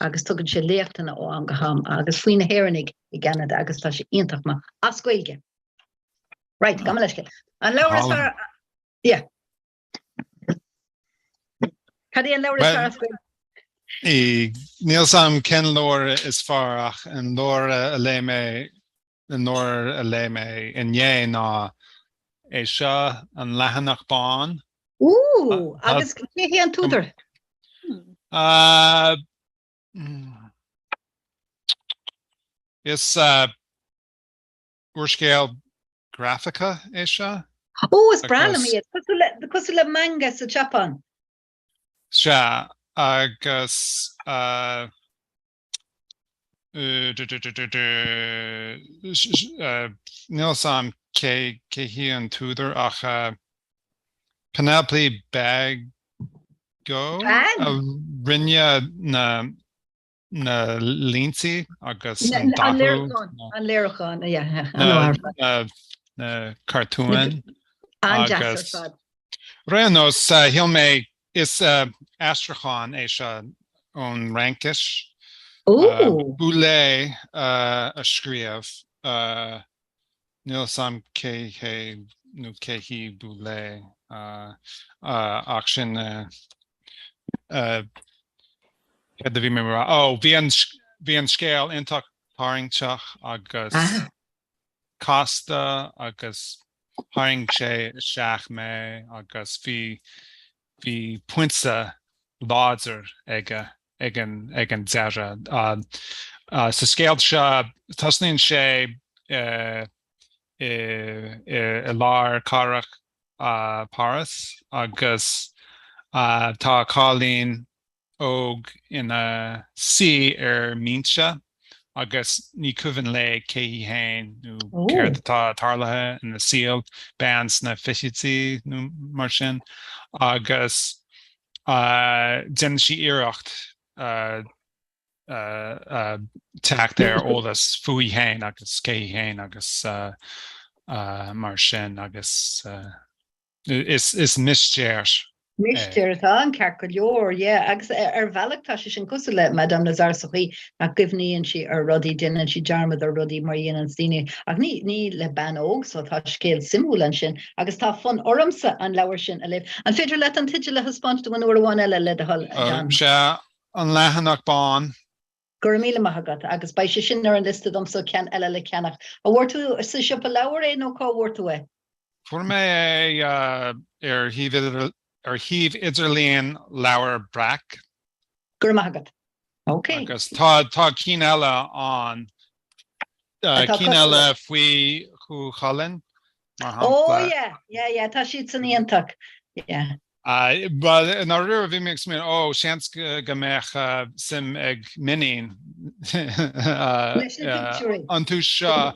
agus tugann sé léachtainna ó an go ham agus faoine héannig I Canada agus tá sé iontach má ascuilge. Right, gam leisce. An leabhar is fear yeah. Cad é an leabhar is fear ascuil? Níl sam cin leabhar is fearach an leabhar a lé mé in dhé ná é seo an leathanach bán. Agus cé an túidir? Is uorscéal graphica é seo? Is brala míad. Cos le manga sa Japan? Se agus níl sam cé hí an túidir ach Penelope Bag go rinne na Lindsay agus an dathú an léirechán na cartoon agus Réanos hill mé is Astrachan é seo ón Rankis Boulé a scríamh níl sam cé nó cé hí Boulé ach sin Had bhí mé bhí an scéal intach páingteach agus Costa agus páing sé seach mé agus bhí puintsa láidir ag an deire. Sa scéal seo tasnaíonn sé I lár carach Paris agus tá cálín óg ina si mínse agus ní cuimhin le cé hí hain nó céir atá tarlathe ina síl bands na fisití nó mar sin agus den si iireacht teacht ólas fuí hain agus cé hí hain agus mar sin agus is mistéir. Mistéir tá an cear go leor, agus bhealach sé sin cosú le Madame Lazar Sochi na gcuimhníonn si ar rudaí duine si dearmad ar rudaí mar dhéanaan daoine ach ní le ban óg so tá scéal simú an sin agus tá fun ormsa an leabhar sin a libh. An féidir le an tiidir le thuspáint do bhain uair eile le a hall. Se an leathanach bán. Gur míle maithagat agus ba sé sin ar an liste dom so cean eile le ceannach. A bhfuir tú sa siop a leabhar é nó cá bhfuir tú é? Fuair mé ar híomh idirlíon leabhar brac. Gur maithagat. Okay. Agus tá cín eile an cín eile faoi chu chalann. Tá siad san íontach. But in our rear view makes me chance gamech sim ag minin unto sha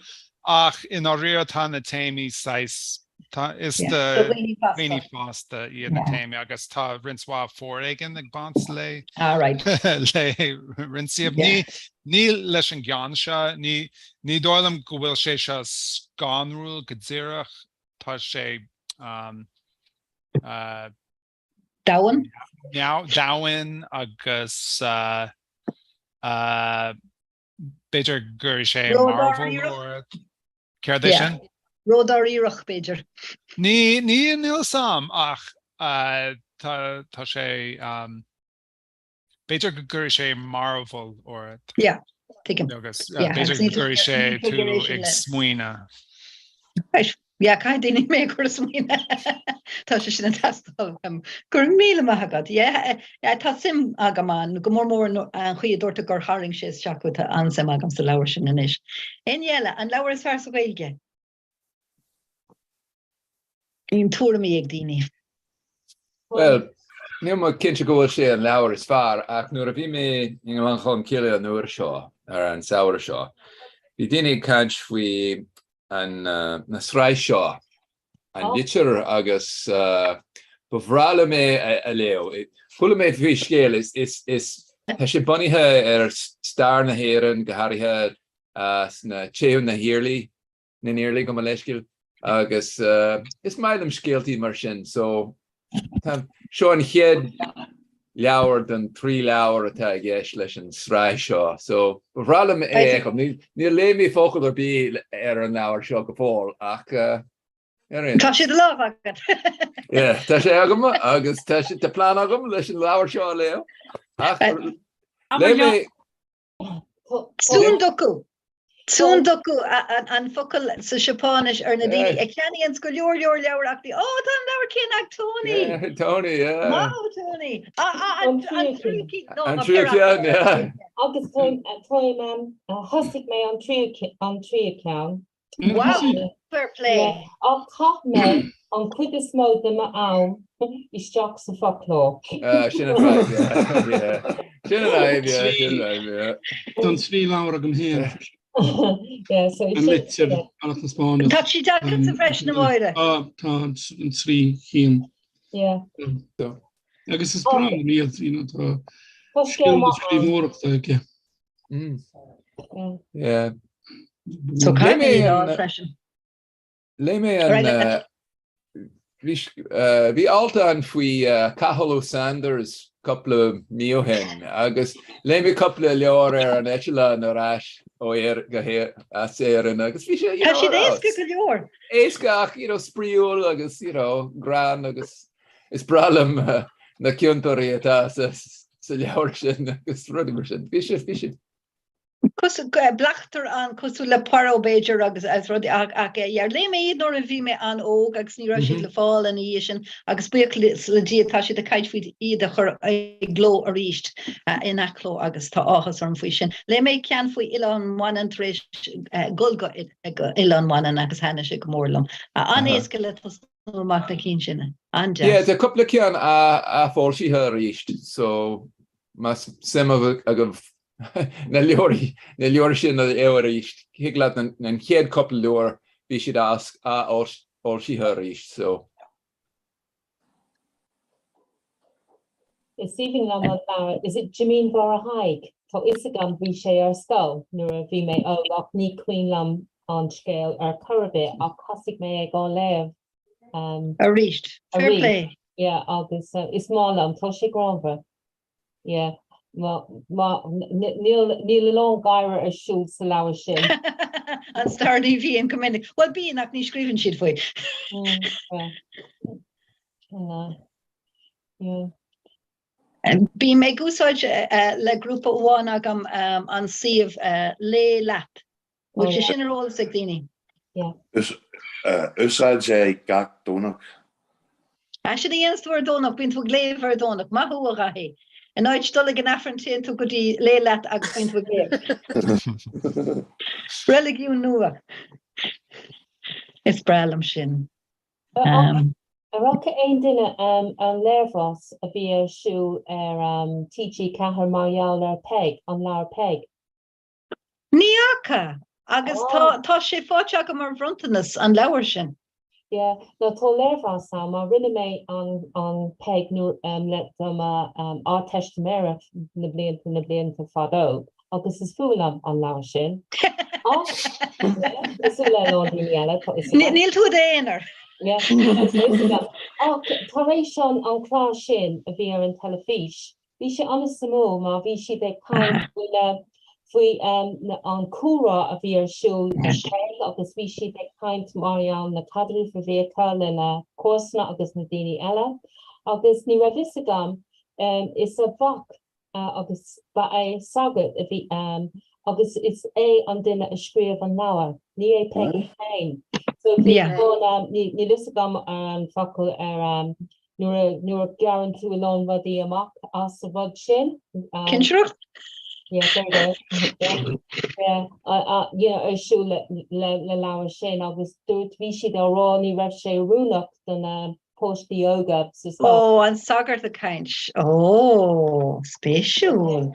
ach in our rear tan tami size is the weenie pasta the tami I guess ta rinswa for again the bonsle all right le rinsi of ni leshen gansha ni doilem gwil shesha scan rule gadzirach ta she Dowen? Dowen agus Beidir gur sé Marvel or Cardishan? Rodaríireach Beidir. Ní níl sam ach tá sé Beidir gur sé Marvel or agus Beidir gur sé tú ag smuoine. Cai daoine mé gur smuoine tá sé sin an tastal gur míle maithagad tá sim agamán go mór an chuiadúirta gur haring sé seachuta an sim agam sa leabhar sin inis. Éile an leabhar is fearr sa gaeilge. Íon túramí ag daoine. Well, níl má cinse go bhfuil sé an leabhar is fearr ach nuair a bhí mé in an chum ciile an nuair seo ar an saoire seo. Bhí daoine caint faoi an na sráid seo an litir agus bhrála mé a leo. Chula mé bhí scéal is tá sé bunithe ar star na héireann go háirithe na téú na hiirlí na níirlí go leisciil agus is maidlim scéaltaí mar sin so tá seo an chéad leabhar den 3 leabhar atá ag éis leis an srá seo. So bhrálam ní lé mí focail ar bí ar an leabhar seo go fóil ach Tá siad love agad. tá sé agam agus tá si tá plán agam leis an leabhar seo leo. Ach lé mé Sún docu an focail sa Sepáis ar na daoine ag ceannaíonn go leor leabhar achtaí tá an leabhar cin ag Tony. Tony, Má Tony. An trúci an trúci yeah. Agus toim hosig mé an trí ceann. Wow, fair play. Á cá mé an cuid is mó de ma ann isteach sa folklór. Sinna raibh, sinna raibh. Don trí leabhar agam héan. Yeah, so An litir anach na Spáinis. Tá si dagan sa freis na mhaire. Tá an trí chéan. Yeah. Agus is bra míad tá Tá skill na scríbhmórachta ag Yeah. So Carmen freshen. Lé mé an bhí alta an faoi Cathal Sanders couple míohin agus lé mé couple leor ar an Echelon ar ais ó go séan agus bhí sé Tá siad éasca go leor. éascach spríúil agus gran agus is bralam na ciúntarí atá sa leabhar sin agus rudí mar sin. Bhí sé Cos blachtar an cosú le paro Beiidir agus as rud ag lé mé iad nóir a bhí mé an óg agus ní ra siad le fáil an í sin agus buoch le diatá siad a caiidfuid iad a chur gló a ríist in achló agus tá áchas an faoi sin. Le mé cean faoi Ilan an tréis gulga Ilan agus hena sé go mórlam. An éasca le máach na cín sinna. Yeah, the couple cean a fáil sithe a ríist, so mas sim agah na leor sin a éhar ríist. Hiaglaat an chéad couple leor bhí siad as áil sithe a ríist, so. Is even is it Jameen Bora Haig? Tá isagam bhí sé ar scó nuair a bhí mé ach ní cuiinlam an scéal ar curbe ach cosig mé ag an léamh. A ríist. Fair play. Yeah, agus is málam tá sé granbha. Yeah. Níl long gaiire ar siúl sa leabhar sin. An stardaí bhí an cuminnig. Well bí nach ní scríbann siad faoi. Bí mé gúsáid le grúpa bháin agam an siomh lé leap, bhil sé sin arolalas ag daoine. Úsáid sé gach dónach. Sé dhéanamhar dónach bíonn tú léomhar dónach, má thua gaithí. And now it's still like an affrontation to go to Leilat agus point with game. Religion nua. It's bralam shin. Rocket ein dinner an lervos a via shoe TG Cahar Marial peg on Lar peg. Niaka agus tá sé fáteach mar frontanas an leabhar sin. Yeah, no to lervos sam a rinne me on peg nu let them testament na blian to fado. Agus is fulam an Lar sin. Níl tú déanaar. Yeah, Taration an clá sin a bhí ar an telefís. Bhí sé anas samó má bhí si de caiin faoi an cúrá a bhí ar siúl agus bhí si de caiint Marian na cadrú fa bhéá le na cósna agus na daoine eile. Agus ní ra visagam is a bhach agus ba é sagad a bhí agus is é an duine a scríomh an náir. Ní é peg féin. So ní lisagam an fakul nuair garan tú alón vadí amach as a bhd sin. Kinshrucht? Yeah, there you go. Yeah, siú le leabhar sin agus dúirt bhí siad a rá ní raibh sé rúnach den post yoga. Oh, and sagart the kind. Oh, special.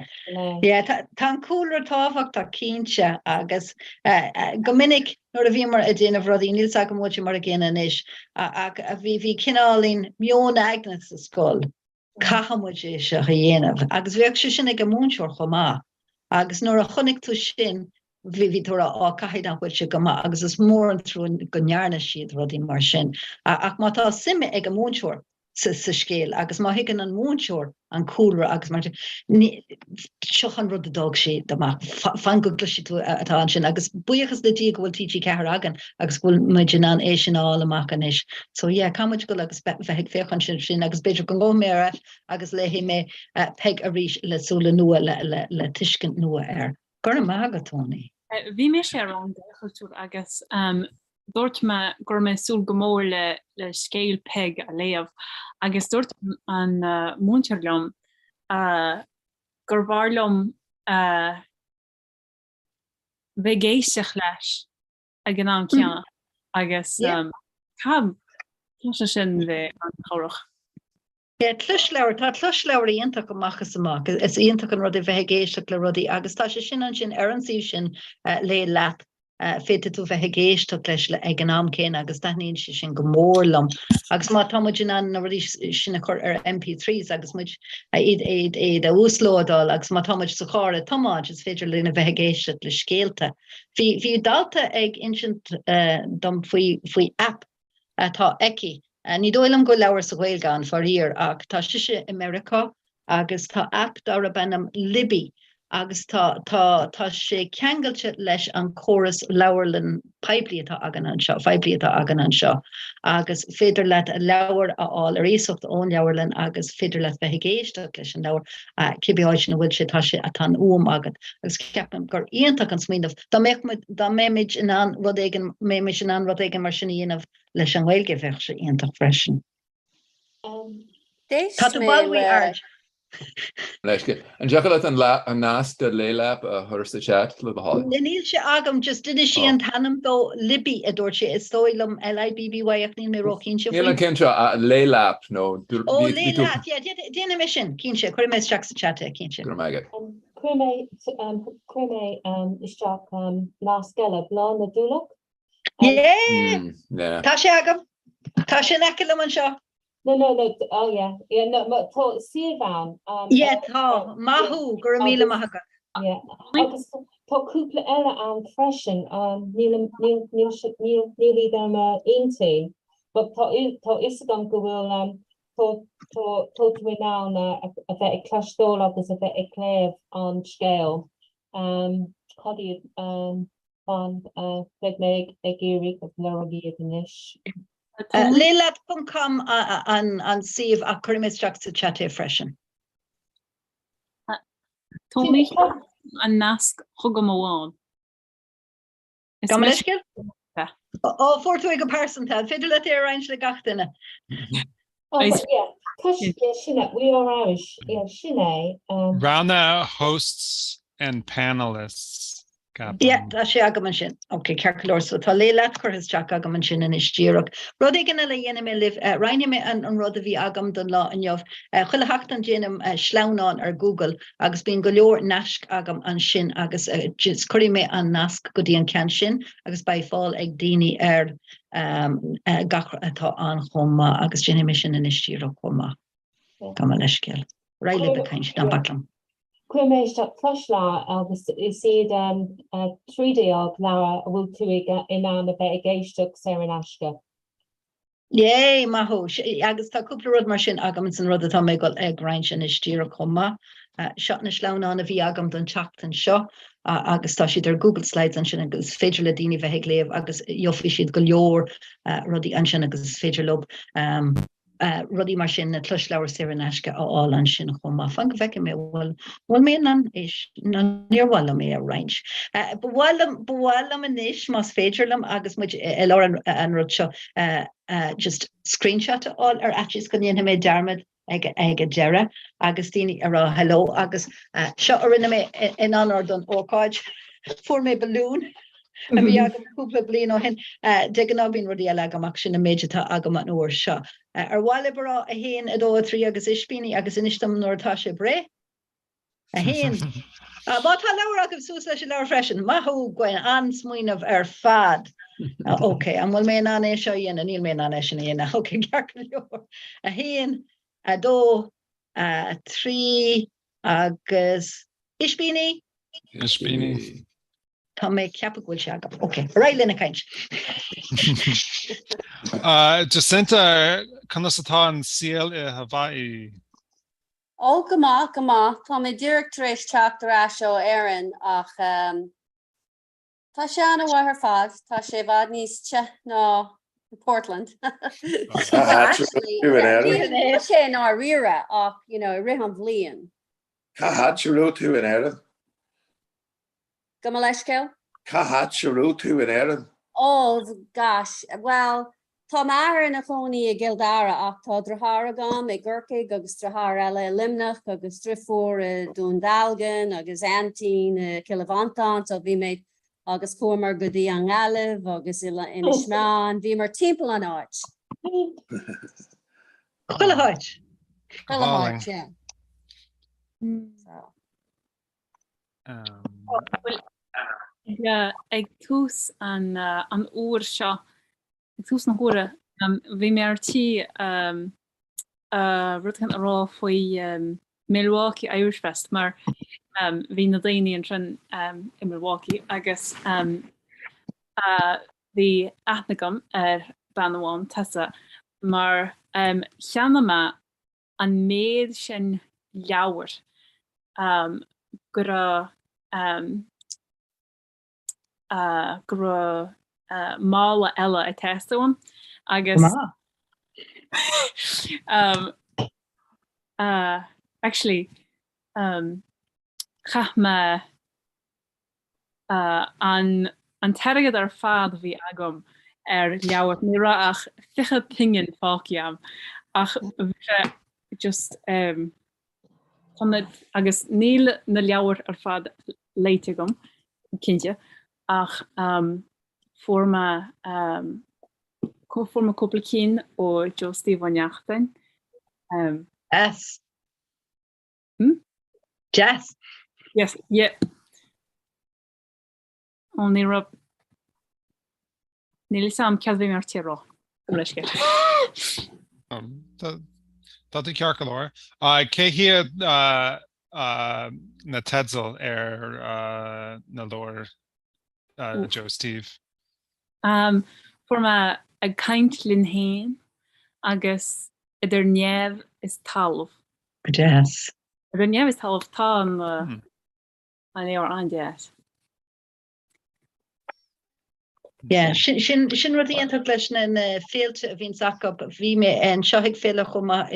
Yeah, tan cooler táfach tá cínse agus gomininic nuair a bhí mar a déanamh rodí níl sag go mar a ggéine inis a bhí cinálín mion agnas a scóil cahamid é se a dhéanamh agus bheadh sé sin ag go múnseoir chomá agus nuair a chonig tú sin bhí tú á caiid an chuid se go má agus is mór an trú go nearna siad rodí mar sin ach má tá sime ag go múnseoir sa scéal agus má higann an múnseoir an cúra agus mar seochan rud a dog sé fan go gluisi tú atá an sin agus buíochas le dí gohfuil TG cethir agan agus bhfuil muid an éisiáil amach an is. So cáid go agus bheith féchan sin agus beidir go go mé agus léhí mé peg a ríis lesúla nua le tuiscint nua Gur mágatónaí. Bhí mé sé an dechailtúr agus dúirt me gur mé súl go mór le scéal peg a léamh agus dúirt an múntearlumm gur bharlumm bheith géisteach leis a gná ceanna agus cab sin bheith an chorach. Tlusleir tá tlusleir íontach amachchas amach is íontach an rud a bheith géisteach le rudaí agus tá sé sin an sin an sí sin le leat féte tú bheith géisteach leis le ag an am céin agus daithníonn sé sin go mórlam agus má támuid an ruí sinna chur MP3s agus muid iad a úslódal agus má támuid sa cháir tomáid is féidir lena bheith géisteach le scéalta. Bhí dalta ag insint dom faoi app tá eici. Ní dóilm go leabhar sa Gaeilgeán faríor ach tá siise America agus tá app dar a bennam Libby agus tá sé ceangailte leis an chóras leabharlan pebliatá agan an seo, febliatá agan an seo agus féidir leat a leabhar aáil éisocht ón leabharlan agus féidir leat bheith géisteach leis an leabhar cibéáid sin bhfuil sé tá sé atá agad agus ceapam gur íontach an smíanamh dá méid in an rud éigen méid in an rud éigen mar sin íanamh leis an Gaeilge bheith sé íontach freisin. Tá tú bhfuil ard. Leisce. An deachaile an nás de lélap a thuirsta chat le bhá. Níl sé agam just duine sí an tanam dó Libby a dúirt sé is dóilm LIBBY ach níl mé rocín se. Níl an cinse a lélap nó. Ó lélap, déana mé sin cín sé chuir mé straach sa chatte cín sé. Gur maigad. Chuir mé isteach nás geile blá na dúlach. Tá sé agam. Tá sé necilam an seo. No, oh yeah, no, but to see down. Tá mahu gur míle maithacha. Yeah, agus to cúpla eile an freisin níl them einté, but to isagam go bhfuil to ná a bheith clashdó agus a bheith léamh an scéal. Chodí fan bheith méid ag géirí go leirgéad inis. Leilad.com an siomh a chuirmid straach sa chatte freisin. Tóí an nasc chugam amháin. Gam leiscil? Ó fuirtú go persanta, féidir le ar ains le gachtainna. Sinna, we are Irish. Yeah, sinna. Rana hosts and panelists. Tá sé agaman sin. Ok, cearcolóir so tá léileat chuir isteach agaman sin in istíireach. Rud igen le dhéanam mé libh reinine mé an rud a bhí agam don lá inneomh chuile heachtan déanam sleánán ar Google agus bíon go leor nasc agam an sin agus chuirí mé an nasc go dtí an cean sin agus ba fáil ag daoine ar gachar atá an chomma agus déanam mé sin in istíireach chomma. Gam leiscéal. Raile be cain sin an batlam. Cuir mé isteach flashla agus is siad 3D ag Lara a bhfuil tú in an a bheith géisteach sé an asca. Yay, maho. Agus tá cúpla rud mar sin agam san rud atá mé gáil ag rein sin istíireach chomma. Seach na sleánán a bhí agam don teachtain seo agus tá siad ar Google Slides an sin agus féidir le daoine bheith ag léamh agus jofi siad go leor rudí an sin agus féidir lob rudí mar sin na tlusleabhar sé an asca áil an sin chomma. Fan go bheice mé bhfuil mé an is níorhhaile mé a reins. Bhhailm in isis más féidirlam agus muid leir an rud seo just screenshot all ar atchis go níon mé dermid ag a deire agus daoine ar hello agus seo rinne mé in anor don ócáid fuair mé balún a bhí agam cúpla bliain ó hin de an ábín rudí eile agamach sin na méide tá agam an uair seo. Ar bháile bará a héin a dó trí agus ispíní agus inistam nóirtá sé bre. A héin. Má tá leabhar agam sús leis leabhar freisin, maithú goin an smuoinemh ar fad. Ok, an bhfuil mé an é seo dhéana, níl mé an é sin dhéana. Ok, cearcan leor. A héin, a dó, trí agus ispíní. Ispíní. Tá mé ceappa gúil se agam. Ok, right lena caint. Jacinta atá an síl I Hawaii. Ó go maith tá mé director éis teachtar a seo éan ach tá sé anna bhar fad tá sé bhd níos te ná Portland. Actually, sé ná rire ach ri an bblion. Cahat siú tú in Erin. Go leisceil? Cahat siú tú in Erin. Oh gosh, well, tá mar na choní a gildara ach tá drothara gam ag ggurcaig agus drothar eile limnach agus trifor dún dalgan agus antín kilovantant so bhí méid agus formar go dtí an galibh agus in ismán bhí mar timp an áit. Chuileáid. Chuileáid, yeah. Ag tús an úr seo ag tús na húra bhí méartí rutchan ará faoi Milwaukee Irish Fest mar bhí na daoine an trin I Milwaukee agus bhí athnagam banháin tasa mar cheanama an méad sin leabhar gur mála eile a testáin agus actually chama an teirigad ar fad bhí agam leabhar ní ra ach fiche pingin fáciam ach just agus níl na leabhar ar fad leite gom cinnte ach forma cúpla cín ó Jostíh Vanneachtain. Yes. Jess. Yes, yeah. Ní rab níl sam ceadhí mar tírá leisce. Tá cear go leir. Cé hiad na tedsal na leir Jostíh. Forma a kaint lin hain agus idir neamh is talamh. Yes. Idir neamh is talamh tá an éar an deas. Yeah, sin rudí antach leis na féilte a bhín sacab bhí mé an seoigh féile chuma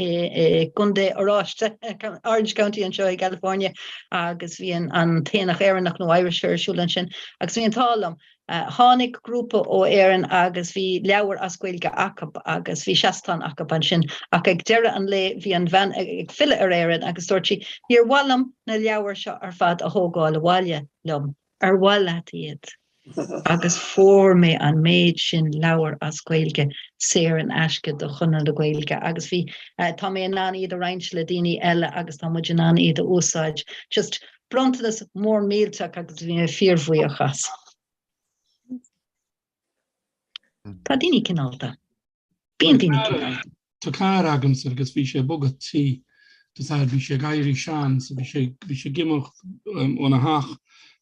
gundé aráiste Orange County an seo California agus bhí an téanach éannach nó Irish Fair sin agus bhí an tálam tháinig grúpa ó éan agus bhí leabhar ascuilge acab agus bhí seastan acab an sin ach ag deire an le bhí an bhean ag fille ar éan agus dúirtí níor bhhalam na leabhar seo ar fad a thógáil bháile lom ar bháile iad. Agus formé an méid sin leabhar as gaeilge séir an aisce do chunne le gaeilge agus bhí tá mé an iad a reinint le daoine eile agus tá muid an iad a úsáid just brontas mór mílteach agus bhí mé fíormhuiachas. Tá daoine cinálta. Bíonn daoine cinálta. Tá cá agams agus bhí sé bogad tí bhí sé gaiirí seán so bhí sé gimocht ón a haach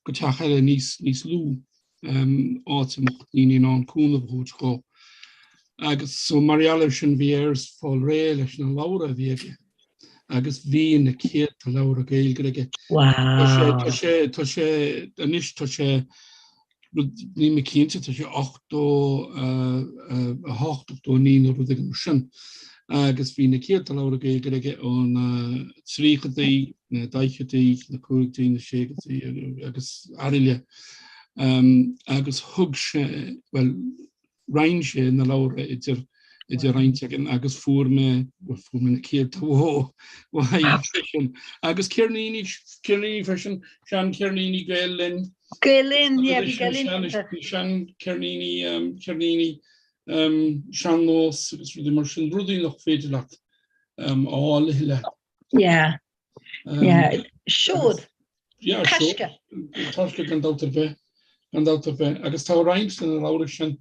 go teach eile níos lú. Áitimeach daoine ná an cúnamh thuid go. Agus so marialah sin bhí fáil ré leis na leabhar a bhíige. Agus bhí na céad tá leabhar a gaeilge. Wow. Tá sé anis tá sé ní me cinnte tá sé 8-9 rud ag sin. Agus bhí na céad tá leabhar a gaeilge ón tríchadaí na daichadaí na cuaigtaí na séigetaí agus airile. Agus thug sé rein sé na leabhar idir reinteach agus fuair na céad táhó agus cearnaíní freisin sean cearnaíní gaellinn. Gaellinn, yeah, bhí gaellinn. Sean cearnaíní sean nós agus rudí mar sin rudí nach féidir leat áil le. Yeah. Siúd. Taisce. Taisce gan dátar bheith. Agus tá reint in a leabhar sin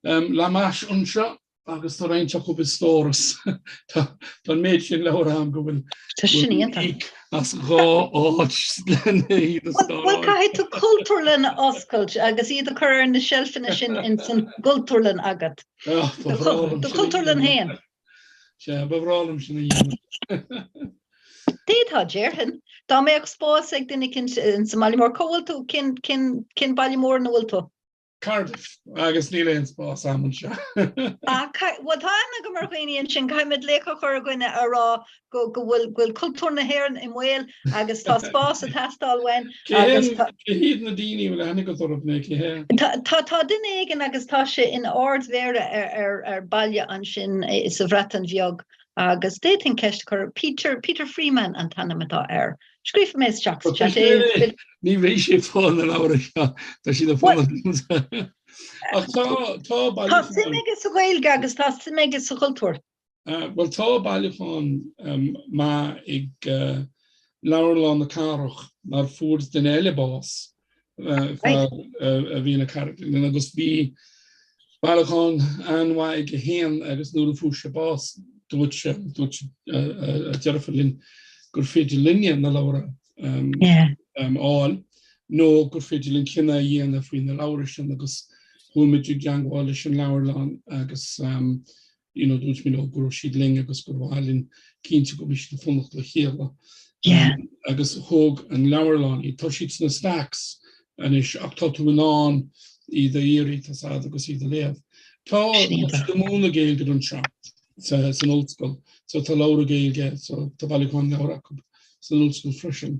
le meas anseo agus tá reintteach go stóras Tá méid sin leabhar am go bhfuil Tá sin íonta. as gá áit lena iad Well, caiith tú cultúrlan oscailt agus iad a chur na shelfina sin in san cultúrlan agat. Do cultúrlan hain. Se bhrálam sinna dhéanamh. Détá Jerhan. Tá mé ag spás ag duine in Somalia mór cóiltú cin bailmór na bhfuiltú. Cardiff, agus ní léon spás amúil se. Well tána go mar féíonn sin caiimiid lécha chur gine ará go bhfuil cultúr na hhéann i mhil agus tá spás a testáilhain agus híad na daoine bhfuil hena go thorpna cé. Tá duine igen agus tá sé in ordmhéire ar bailile an sin is a bhreatan bheag agus déting ceist chur Peter Freeman an tanamatá air. Scríf mé Jack. Ní bhééis sé fáin an ára se tá si na fáin. Tá simmégus a bhilge agus tá simmégus a cultúr. Well tá bailachán má ag leabharláin na carach mar fuair den eile bás a bhí na carach agus bhí bailachán anhha ag héan agus nuair a fuair se bás dúirt dearfalín gur féidir linne na leabhara áil nó gur féidir linn cinna dhéana faoin na leabhar sin agus thuimiid deangáil sin leabharláin agus dúirt mí gur siad ling agus gur bhálinn cínte go bhís na funnacht le chéala. Agus thug an leabharláin í tá siad na stacks anis ach tá tú an iad a éirí tá sad agus iad a léamh. Tá do múna géil gur an seo san old school. So tá leabhar géilge, so tá bailachán leabhar acu san old school freisin.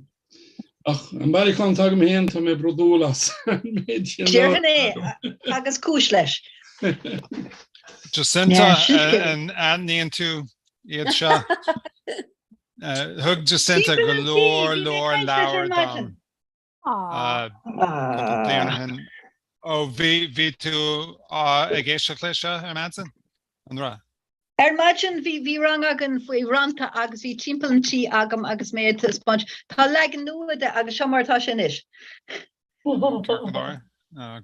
Ach, an bailachán tagm héan tá mé brodólas. Dearhanné agus cúis leis. Jacinta and níon tú iad seo. Thug Jacinta go leor leabhar dom. Ó bhí tú ag éisteach lei seo ar Manson? An rá? Imagine bhí rang agan faoi ranta agus bhí timppeltí agam agus méid a sponge. Tá legan nuaide agus seomartá sin is. Go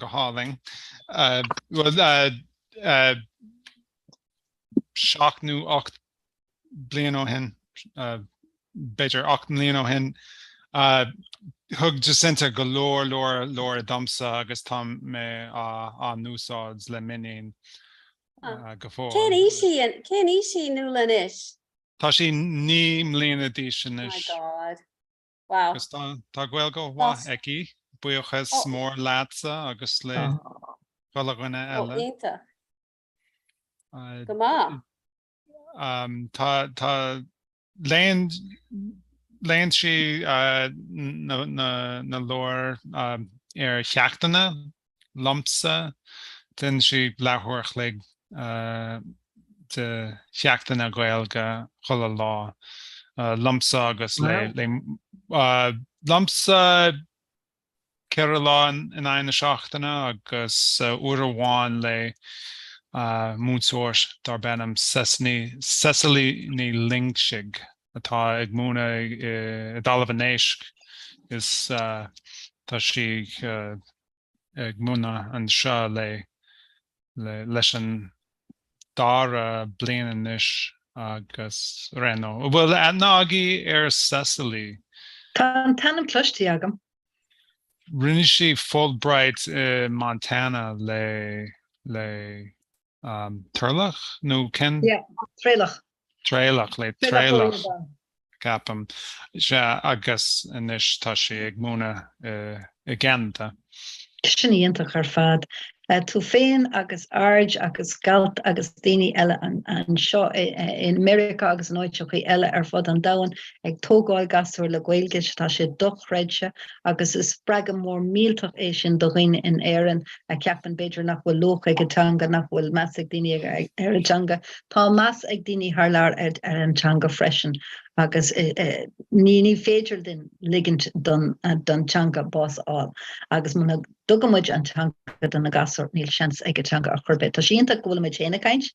háling. Seachnú 8 bliain ó hin, beidir 8 bliain ó hin. Thug Jacinta go leor a domsa agus tá mé an núsáids le minion. Cén sí nulan is? Tá sí ní mbliana dísin is. Oh my God. Wow. Agus tá ghfuil go bhá eici buochas mór láatsa agus le chulaghine eile. Go má. Tá léon si na leir ar cheachtainna lumpsa den si lethúirch le de cheachtainna Gaeilge chula lá lumpsa agus le lumpsa ceithre lá in aine seachtainna agus uair amháin le múntóir dar benam Cecily ní Lingsig atá ag múna i dalbhanéis is tá si ag múna an seo leis an dara blianan is agus réno. Bhfuil nágaí ar Cecily. Tá an tanam cloistí agam. Rinne si Fulbright Montana le Turlach? No, Ken? Yeah, Trélach. Trélach capam. Se agus inis tá si ag múna i gceannta. Sinníontach ar fad. Tú féin agus ard agus galt agus daoine eile an seo in America agus an áiteach eile ar fud an dahan ag tógáil gasúir le Gaeilge tá sé dochreidse agus is spregam mór míltach é sin do dhaoine in éireann a ceapan beidir nach bhfuil loch ag atanga nach bhfuil meas ag daoine ar atanga. Tá meas ag daoine thar lear ar antanga freisin. Agus ní féidir den ligint don tanga bás áil. Agus muna dugamuid an tanga don na gasúir níl seans ag atanga a churbet. Tá síonanta go bhfuil muid chéna caint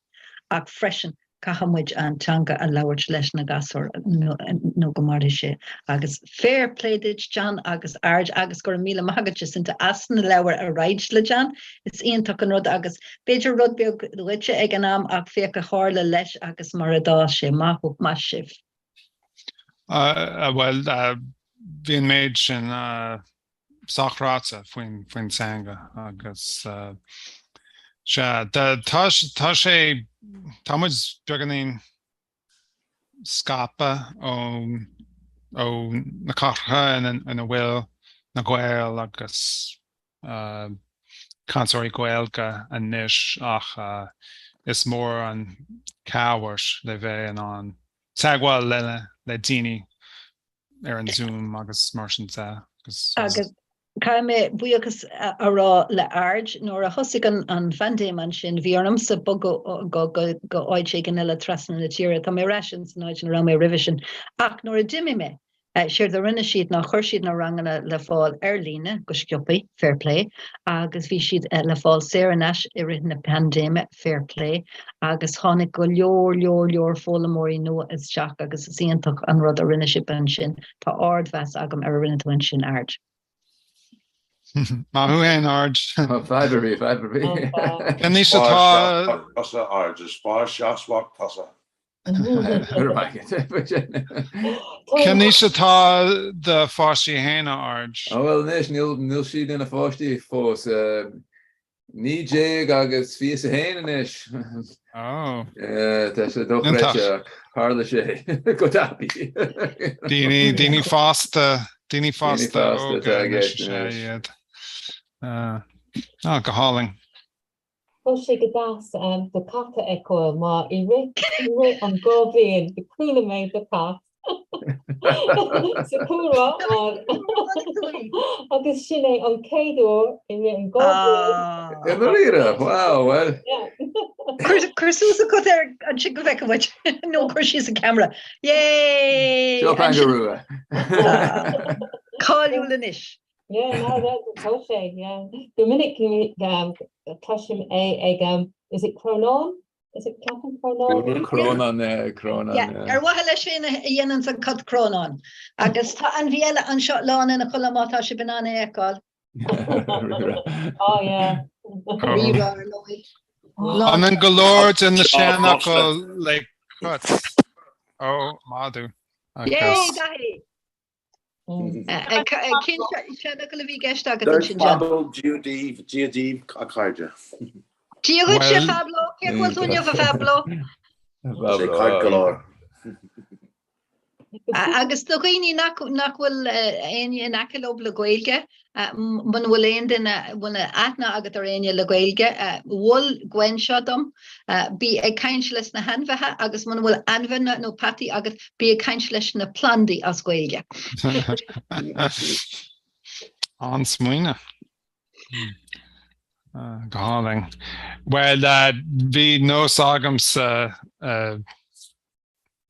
ach freisin cahamuid an tanga a labhairt leis na gasúir nó go mar sé. Agus fair played John agus ard agus gur míle maigad Jacinta asna leabhar a raid le John. Is ionach an rud agus beidir rud beag duite ag an am ach féach a chála leis agus mar a dá sé maithú más sibh. Well, bhíon méid sin sachráta faoin teanga agus tá sé támuid beganín scapa ó na Comhrá and a bhfuil na Gael agus Consóirí Gaelga a níis ach is mór an cáhairt le bheith an sagháil le daoine ar an Zoom agus mar sin agus Kaime buíochas ará le ard nóair a thosaigh an fandéim an sin bhí ormsa go áid sé gan eile trasna na tíre tá mé rations náid an ra mé rivision ach nóair a dimimi me séir de rinne siad nach chuir siad na rangana le fáil ar líne go scioppaí fair play agus bhí siad le fáil séanas I rith na pandéime fair play agus tháinig go leor fólamóí nua is teach agus is íontach an rud a rinne si an sin tá ardmheas agam ar rinne tuin sin ard. Ma hu ein ard. Fibery. Can ní se tá Tasa ard, is spar seachswag tasa. Can ní se tá de fáistí héna ard. Oh well, nes níl siad in a fáistí fós ní déag agus fi a héana is. Oh. Tá sé dochreiteach hála sé go tapi. Díní fásta go háling. Tá sé go das de cata ecoil má I ri an gobhéin de coolla méid de cat. Sa Comhrá agus sin é an céadú I ri an gobhéin. In rire, wow, well. Cursús a go an si go bheith bhaid nó chuir sí a camera. Yay! Seo pangarúa. Cáiliú lenis. Yeah, no, that's a sé, yeah. Dominic Clushim is it Cronon? Is it Captain Cronon? Cronon. Yeah, what leis sin a dhéanaan san cad Cronon. Agus tá an bhéile an seo lán ina chuile mátá si banana eáil. Oh, yeah. And then galore in the Shanakal like cuts. Oh, Madhu. Yay, dahi. Cin Shanakal bhí gceist agad an There's sin John. Pablo Giodív a cairde. Díogad sé Pablo? Céir bhfuil túine fa Pablo? Sé caird galore. Agus do chuoine nach bhfuil aine in acilób le Gaeilge, man bhfuil aon duine bhfuil aithne agat ar aine le Gaeilge, bhfuil Gwen seo dom, bí ag caint leis na hanmhaithe agus man bhfuil anmhaine nó patí agat bí ag caint leis na plandaí as Gaeilge. An smuoine. Go háling. Well, bhí nós agam sa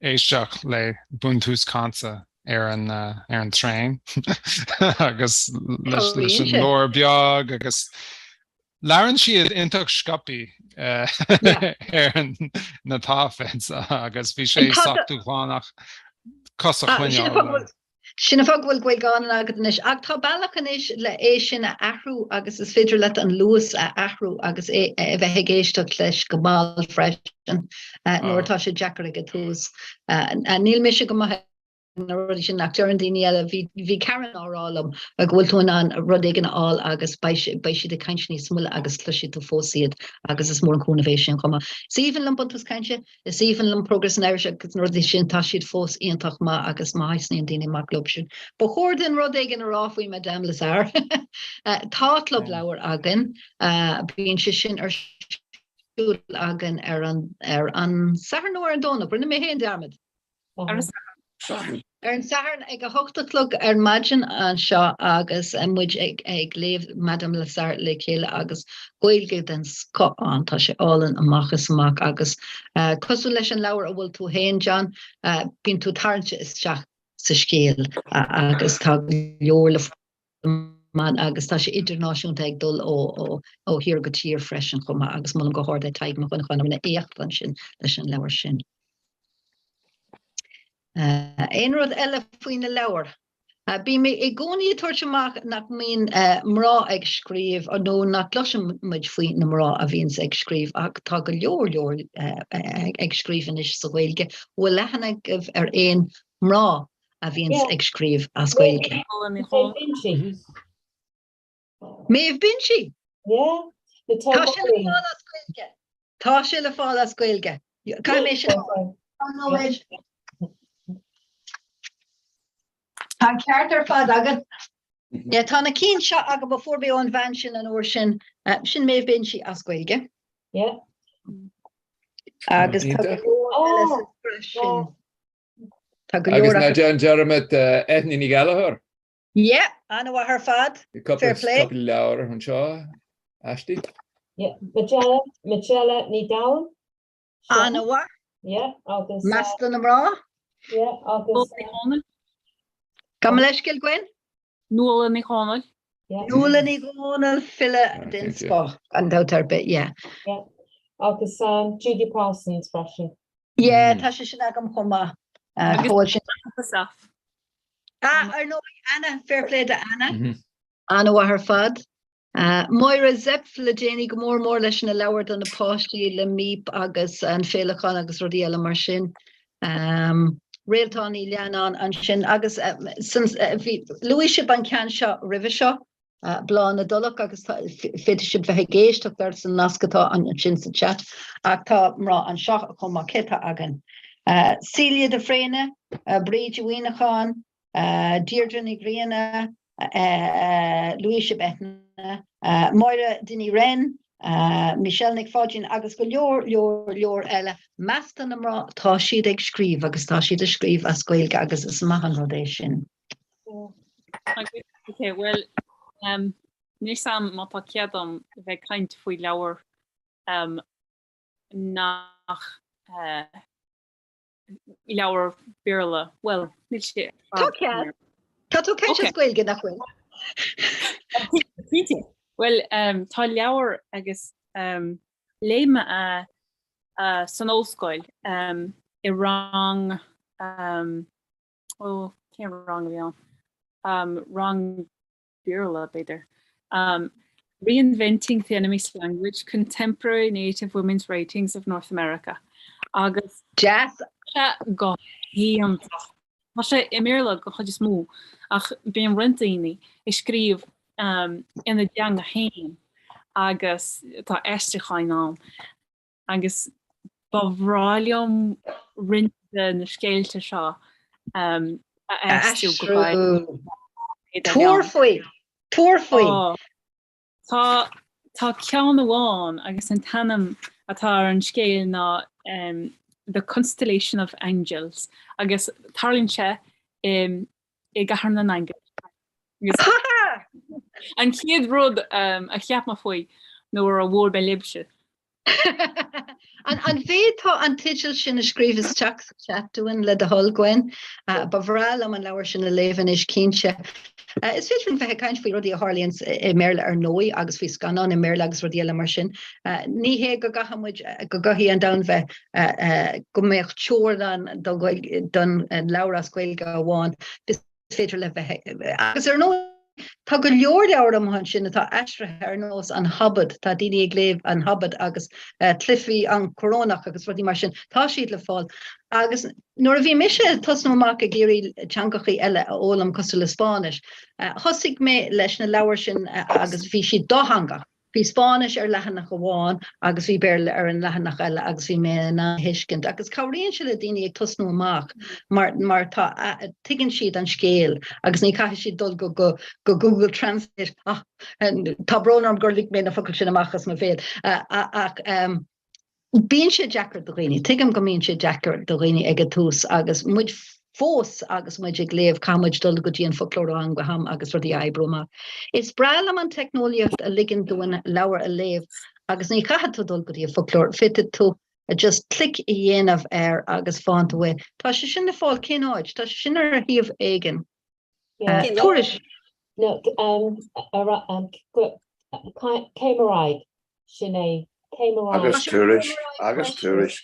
éisteach le buntús cansa ar an train agus leis an nóir beag agus learann siad intach scapi ar na táfens agus bhí sé sactú chláánach cos a chuineáil. Sinna fog bhfuil Gaeil gáin agad inis ach tá bailach inis le sin a athrú agus is féidir le an luas a athrú agus bheith géisteach leis go máil freisin nóair tá sé Jackar go tús. Níl mé se go maithe na rudí sin nach dearan daoine eile bhí Karen árálam a bhfuil tú an rud éigean áil agus bei siad a caint níos smúla agus cluisiad tú fósaíad agus is mór an cúna sin chuma. Síhan lam buntas cainte, is síhan lam progress an air agus rudí sin tá siad fós íontach má agus má haisnaíon daoine má club sin. Ba chóir den rud éigean aráfuí Madame Lazar. Tá club leabhar agan, bhíonn si sin ar siúil agan ar an sahar nóir an dóna, brunna mé héon dearmid. An sahar ag a hochtalog ar maidin an seo agus muid ag léamh Madame Lazar le chéile agus Gaeilge den sco an tá sé álan amachchas amach agus cosú leis an leabhar a bhfuil tú héin John bíonn tú tarnte isteach sa scéal agus tá leor le man agus tá sé internaisiúnta ag dul ó hir go tír freisin chuma agus muna go háir taig mo chuna mna échtlan sin leis an leabhar sin. Ein rud eile faoin na leabhar. Bí mé I gcónaí tuairteach nach mín mrá ag scríomh ó nó nach gloisiim muid faoin na mrá a bhíonn ag scríomh ach tá go leor ag scríomhan is sa Gaeilge bhfuil lehanna ar éon mrá a bhíonn ag scríomh as Gaeilge. Méh bin si? Tá sé le fáil as Gaeilge. Tá mé sin Tá ceart fad agat. Yeah, tána cín seo aga before be an bhain sin an uair sin méh bin si ascuilge. Yeah. Agus tá Ínta. go leor eile sa Oh, sin. Tá go Agus leor na agat. John Jeremy Ethni ní Gallagher. Yeah, anna wa her fad. Fair play. Couple leabhar an seo. Ashley. yeah. Michelle ní down. Anna wa. Yeah, agus. Mastan am rá. Yeah, agus. Kam leis gil Gwen? Nuala ní cháil. Yeah, Nula ní gónal fille din spa. An dautar bit, yeah. yeah. Agus Judy Parsons fresin. Yeah, tá sé sin agam chuma. Fáil sin. No, Anna, fair play to Anna. Anna wa her fad. Moira Zep le Jenny gomór leis na leabhar don na páistí le míp agus an féleán agus rodí eile mar sin. Réaltáí leanán an sin agus Louis an cean seo rih seo blá na dulach agus féidir si bheit géisteach dar san nascatá an sin sa chat ach tá mrá an seo chum má ceta agan. Celia de Fréine, Bríd Uinachán, Deirdre ní Griana, Louis Betna, Moira Dini Wren, Michelle Nick Fodgin agus go leor eile meastan am rá tá siad ag scríb agus tá siad a scríb a scoilge agus is maithan rodéis sin. Okay, well, ní sam má tá ceadam bheith caint faoi leabhar nach leabhar béarla. Well, níl sé. Tá cead. Tá tú ceint a scoilge nach chuin. Well, tá leabhar agus léime san óscoil I rang cé rang bhí rang Bureau beidir. Reinventing the Enemy's Language, Contemporary Native Women's Writings of North America. Agus Jazz go híam. Má sé imérla go chuid is mú ach bíon rintaíní I scríb ina deanga hain agus tá eisteáin ná agus ba bhráiliom rinte na scéalte seo a eistú go bhaid. Túr faoi. Tá ceann amháin agus an tanam atá an scéal ná The Constellation of Angels agus tarlíonn sé I gahar na naige. An chéad rud a cheap má faoi nóair a bhór be libse. An bhétá an titil sin a scríb is teach chatúin le de hol Gwen ba bhráil am an leabhar sin a léhan is cínse. Is féidir bheit caiint faoi rudí a Harlíonn I méle ar nói agus faoi scanán I méle agus rudí eile mar sin. Ní hé go gahamid go gahíí an dam bheith go méocht teór don leabhar a scoilge amháin is féidir le bheith agus ar nó tá go leor leabhar am sin atá eistrithe ar nós an habad tá daoine ag léamh an habad agus tlifií an corónach agus rudí mar sin tá siad le fáil agus nuair a bhí mise tosnú amach a géirí teangachaí eile a ólam cosú le Spáis thosaigh mé leis na leabhar sin agus bhí siad dóthanga bhí Spáis ar leathanach amháin agus bhí béarla ar an leathanach eile agus bhí mé na hiiscint agus cabhraíonn se le daoine ag tosnú amach mar tá tuigeann siad an scéal agus ní caiithfidh siad dul go Google Translate tá brónarm gur lig mé na focail sin amachchas má féad ach bíonn sé Jackar do riine, tuigim go mbíonn sé Jackar do riine ag tús agus muid fós agus muid ag léamh camuid dul go dtíon folklór an go ham agus rudí ebroma. Is brail am an technoliacht a ligan doin leabhar a léamh agus ní caiithfidh dul go dtíon folklór fitted tú a just click I dhéanamh ar agus fáint away. Tá sé sin na fáil cináid, tá sé sin ar a híomh éigen. Tuairis. No, Comhrá sinné Agus túris.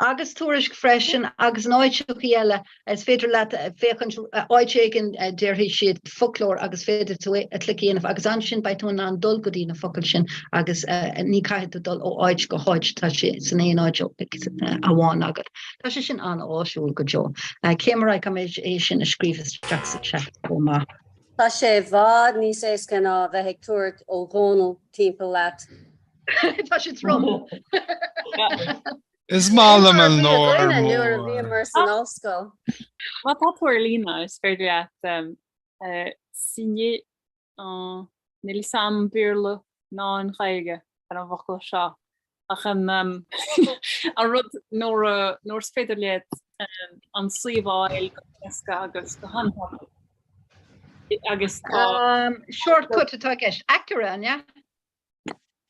Agus túris freisin agus náidseach eile is féidir le féchan áidségin déirhí siad folklór agus féidir tú a clicíanamh agus an sin baitún an dul go dtí na focail sin agus ní caiithú dul ó áid go háid tá sé san éon áid amháin agad. Tá sé sin an áisiúil go jo. Comhrá é sin a scríbhas straach sa chat ó má. Tá sé bhád níos éascin á bheith tuairt ó ghónal timpeall leat. Tá sé trom. Is málam an Nuair nóir a bhí mór. mar san osscoil. Wat dat voor Lina is verder signé Nelly sam beerle na een geige en een wachel sha. Ach een rud noor spederleet an sleevail agus de hand agus Shortcut atá gist accurate, yeah?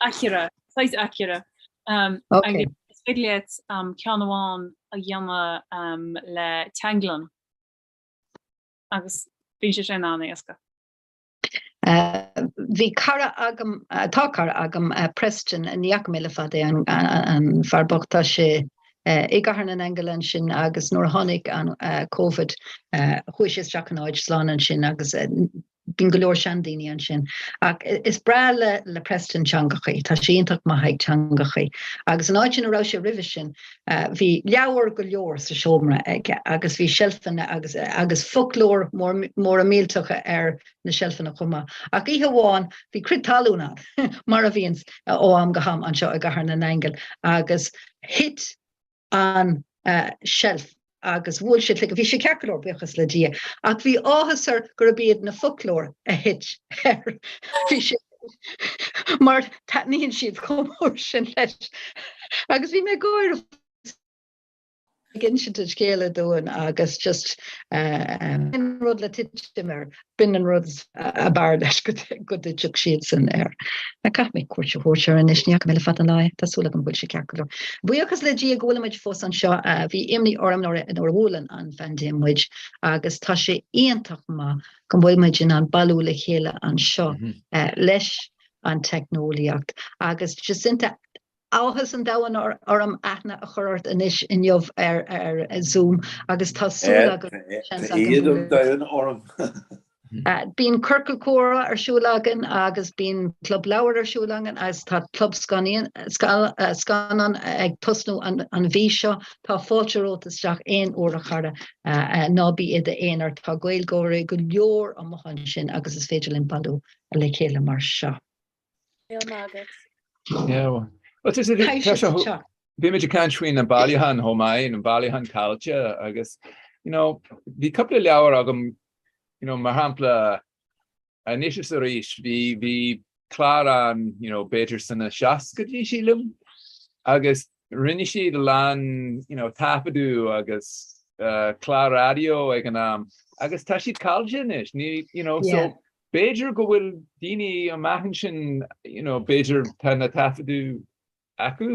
accurate, size accurate. Okay. Spederleet ceanháin a dhéanamh le teanglan agus bhí sé sin anna éasca. Bhí cara agam tá cara agam Preston in Iachmile fada an farbachta sé I gahar an England sin agus nuair tháinig an COVID chuis is Jackanoid slán an sin agus bín go leor seandaoine an sin. Ach is bra le Preston teangachaí, tá síontach maithaigh teangachaí. Agus an áid sin ará sé ribh sin, bhí leabhar go leor sa seomra aige, agus bhí seilfanna agus folklór mór a míltacha na seilfanna chuma. Ach ihe bháin bhí crid talúna mar a bhíon ó am gaham an seo a gahar na Engel agus hit an shelf agus bhfuil si le bhí sé cearcolór buchas le dia. Ach bhí áthasar gur bíad na folklór a hit bhí sé mar níonn siad chomór sin leis. Agus bhí mé ggóir gin si a scéile dúin agus just bin rud le tiitimar bin an rud a bar leis go tuach siad san Na cap mé cuairte thuirtear in isneach mé le fat an lá Tásúla an bhfuil sé cearcolór. Buíochas le dí ggólaid fós an seo bhí imní orm nóir an bhlan an fandéimmuid agus tá sé íontach má go bhfuil muid in an balú le chéile an seo leis an technoliacht agus Jacinta áhas an dahan orm aithna a chuirt inis in jobh Zoom agus tásúla bín Kirkle Córa siúlagan agus bín Club Lauer siúlagan as tá Club Scanan ag tusnú an bhí seo tá fáilterótasteach éon uair a chara nábí iad a éonar tá gailgóirí go leor an mochan sin agus is féidir linn balú a le chéile mar seo. Wat is Bhí meidir canfuoin an bailíhan Homáin an bailíhan Caillte agus bhí couple leabhar agam mar hampla níos a ríis bhí chlár an béidir sanna seas go dtí sílim agus rinne siad lean tapadú agus chlár radio ag an am agus tá siad Caillte is so béidir go bhfuil daoine an maithin sin béidir tá na tapadú acu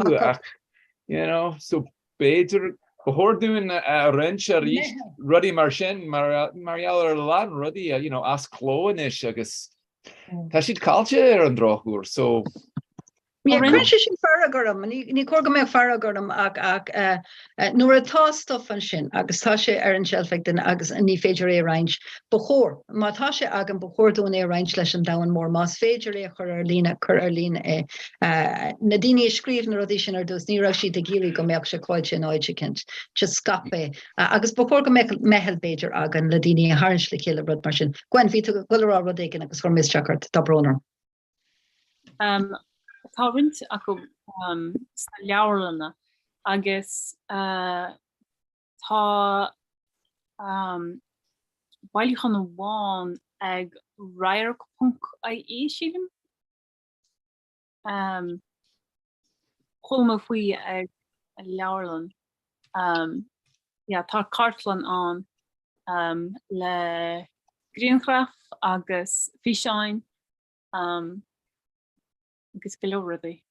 so béidir Behoordoen rentje ríist ruddy mar sin mar lá ruddy as chlóin is agus tá siad Caillte an drochúr so Crin sin faragorm, ní cóga mé faragorm ach nuair atá stuff an sin agus tá sé an shelfig den agus ní féidir réinj bechór. Má tá sé agam bechórdún réinj leis an dahan mór más féidir chur lína na daine scríbn rodí sin dús ní ra si de géirí go meach se coil sin áid kent just scape agus bechór go mehel béidir agan le daine harins le chéile rud mar sin. Gwen ví gorá rodégan agus chu misstraart tá broner. Tá rint acu leabharlanna agus tá bailíchan an bháin ag rairc a sílim chuma faoi ag leabharlan tá cartlan an le Comhrá agus fiseáin agus golóradí.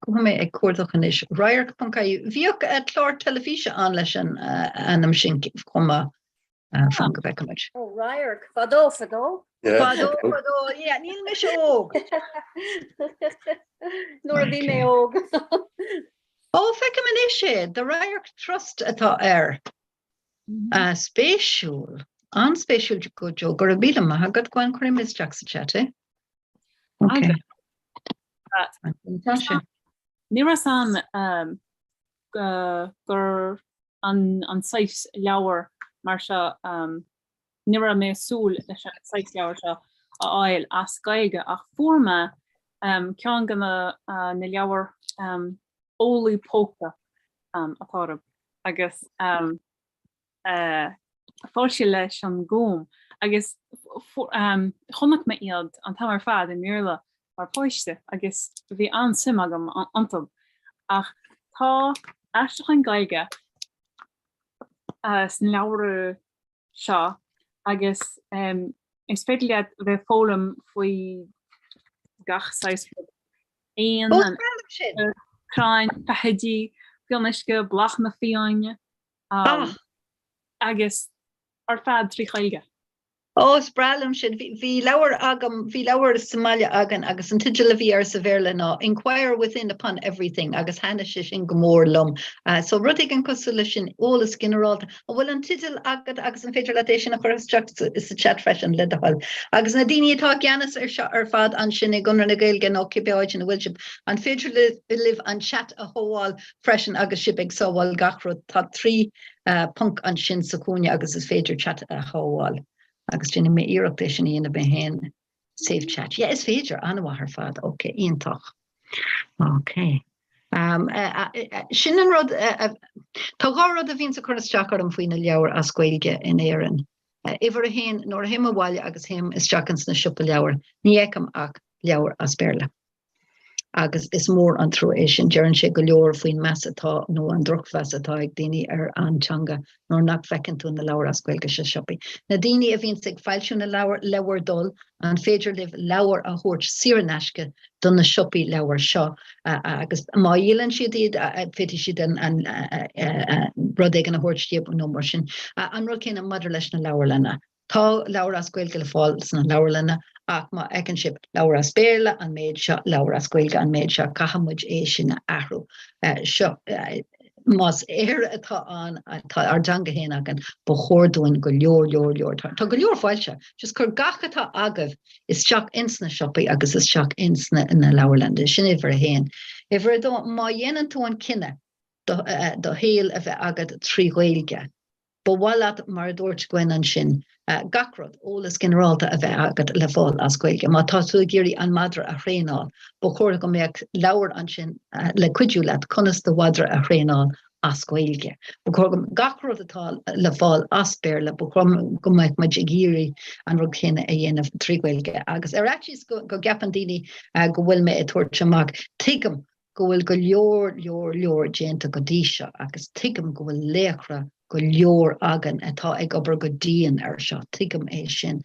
Go mé ag cuardachan is Rair Puncaí. Bhíoh chlár telefíse an leis an anam sin chuma fan go bheicimiid. Oh, Rair, fadó. Fadó, níl me se óg. Nuair a bhí mé óg. Ó, feicim is sé, the Rair Trust atá spéisiúil, an spéisiúil go jo, gur a bílam a hagad gwain chuir is Jack sa chat, Okay. Ní san gur an sais leabhar mar se ní mé súl leis sais leabhar se a áil as gaige ach fuairme cean gona na leabhar ólaí póca atá agus fáil leis an gom agus chonach me iad an tamar fad in méle mar poiste agus bhí an sim agam antom ach tá eisteach an gaige san leabhar seo agus is féidir bheith fólam faoi gach 6 éon an crain pehedí filmisce blach na fiáine agus ar fad trí chaige. Spralum sin hí leabhar agam hí leabhar Somalia agan agus an tiidir le bhí ar sa bhéirle ná inquire within upon everything agus hena sin go mór lom. So rudig an cosú lei sin ólas generalta a bhfuil an tiidir agad agus an féidir leis sin a chuteach is a chat freisin le dahall. Agus na daine atá ceannas ar seo ar fad an sin i gunnar na gailge nó cibéáid in bhfuil an féidir liv an chat a hóáil freisin agus sib ag sábháil gachrod tá 3 punk an sin sacúne agus is féidir chat a hóáil. Agus dynne mé iireachta sin íana be hen safe chat. Yeah, is féidir anha ar fad. Okay, iontoch. Okay. Sin an rud tá gá rud a bhín sa chunasteach ar an faoine leabhar a scoilge in éan. Ifar a hen nóair him a bháile agus him is teachans na siúpa leabhar, ní éicem ach leabhar as béirle. Agus is mór an tro é sin dearann sé go leor faoin measatá nó an drochfeas atá ag daoine ar antanga nó nach fecinn tú na leabhar as gailge se sioppi. Na daoine a bhín ag fáilisiú na leabhar dul an féidir libh leabhar a thuirt siaranneisce don na sioppi leabhar seo agus má dhélann siad iad féidir siad an rud ag an thuirt tíab nó mar sin. An rud céine madidir leis na leabhar lena. Tá leabhar as gailge le fáil san na leabhar lena ach má ag an sib leabhar as béirle an méid seo leabhar as gailge an méid seo cahamid é sin na ahrú. Seo más éir atá an ar danga héana agan ba chóirúin go leor. Tá go leor fáilte, just chur gachatá agah is teach insna sioppaí agus is teach insna in na leabharlanda sin ifar a héin. Ifar dó má dhéanaan tú an cinenne do héal a bheith agad trí gailge. Ba bhhailad mar dúirt goin an sin gacrod ólas generalta a bheith agad le fáil as gailge. Má tá tú géirí an madra a hréáil, ba chóir go méid leabhar an sin le cuidiú leat conas do wadra a hréáil as gailge. Ba chóir gacrod atá le fáil as béirle, ba chóir go méid maid géirí an rud chéine a dhéanamh trí gailge. Agus arachis go gapan daoine go bhfuil me a tuairt amach tuigim go bhfuil go leor déanta go dtí seo agus tuigim go bhfuil léachra go leor agan atá ag obair go dtíon ar seo tuigim é sin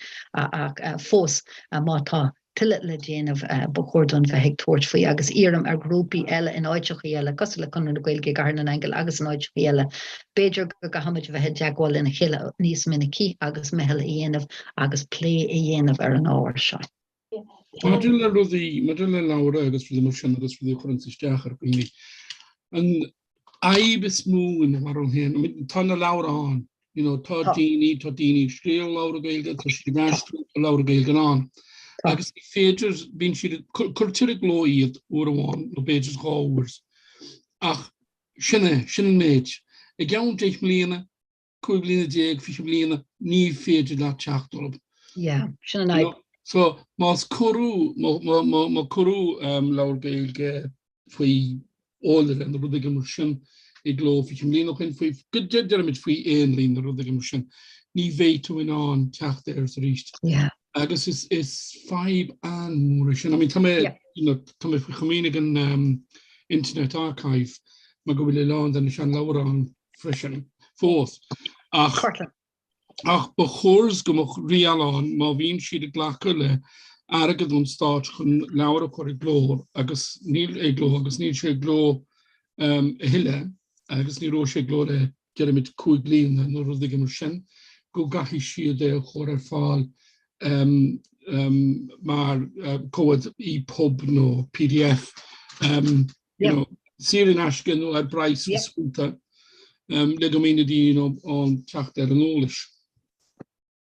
fós mátá tuile le déanamh bachordún bheith ag tuairt faoi agus iarm ar grúpi eile in áiteachí eile cos le chun na gailge gar an engel agus an áiteachí eile beidir go gahamid bheith deagháil ina chéile níos minicí agus mehel dhéanamh agus lé a dhéanamh ar an áhar seo. Madrile leabhar agus fu mar sin agus fu chuann isteach ar chuoine. An aib is mú in mar an hen tá na leabhar an, tá daoine scríal leabhar gailge tá si meistú leabhar gailge an. Agus féidir bín siad chuirtear gló iad uair amháin nó beidir gáhairs. Ach sinne méid i gceann 10 mbliana, 5 bliana 10, 5 bliana ní féidir le teachtdulb. Yeah, sin an aib. So más choú má choú leabhar gailge faoi óla an rudig mar sin i gló fi mlíon chuin faoi go dearmid faoi éon líon rudig mar sin ní bhéitú in an teachta ar sa ríist. Agus is 5 an mór sin. I mean, tá mé faoi chomínig an Internet Archive má go bhfuil leán an sean leabhar an freisin fós. Ach ba chórs go rialán má bhíonn siad a ghlacha le agad ún stáit chun leabhar a chuir glór agus níl é gló agus níl sé gló a hiile agus ní ró sé gló le dearmid 5 bliana nó rudig mar sin go gaithí siad é chóir ar fáil mar cóid EPUB nó PDF sírin ascin nó ar brais spúta le domína dín an teacht ar an ólis.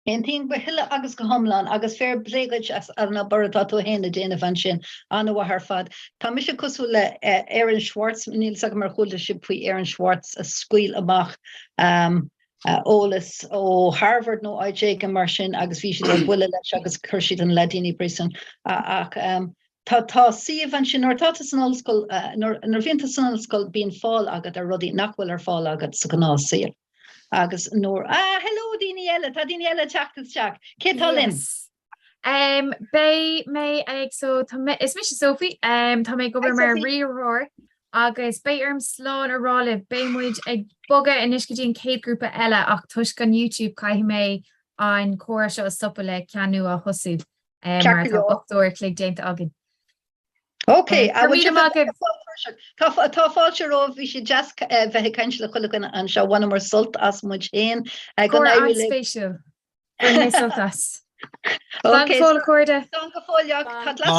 Ein thing ba hiile agus go homláán agus fér brégaid as arna baratá tú héna déanamh an sin anha haar fad. Tá mi se cosú le Aaron Schwartz, níl sag mar chuúla si faoi Aaron Schwartz a scuil amach ólas ó Harvard nó IJ mar sin agus bhí siad an bhuiile leis agus chuir siad an ledíine brisan ach Tá siomh an sin nóir táta san ollscoil nóir bhíonanta san ollscoil bíon fáil agat ar rudí nachhfuil ar fáil agat sa gná síl. Agus nóir hello daoine eile, tá daoine eile teachtas teach. Cé tá linn? Bei mé ag so is mis Sophie tá mé go mar riroir agus béarm sláán arála bémuid ag boga in iscadín céad grúpa eile ach tuis gan YouTube cai mé an choir seo stoppa le ceanú a hosú mar tá 8úir clé déanta agin. Okay, tá fáilte roh bhí sé jazz bheith caiint le chulagan an seo bhaine mar sult as muid chéin spéisiú soltas. Okay, fáil cuairde. Tá go fáileach, cad las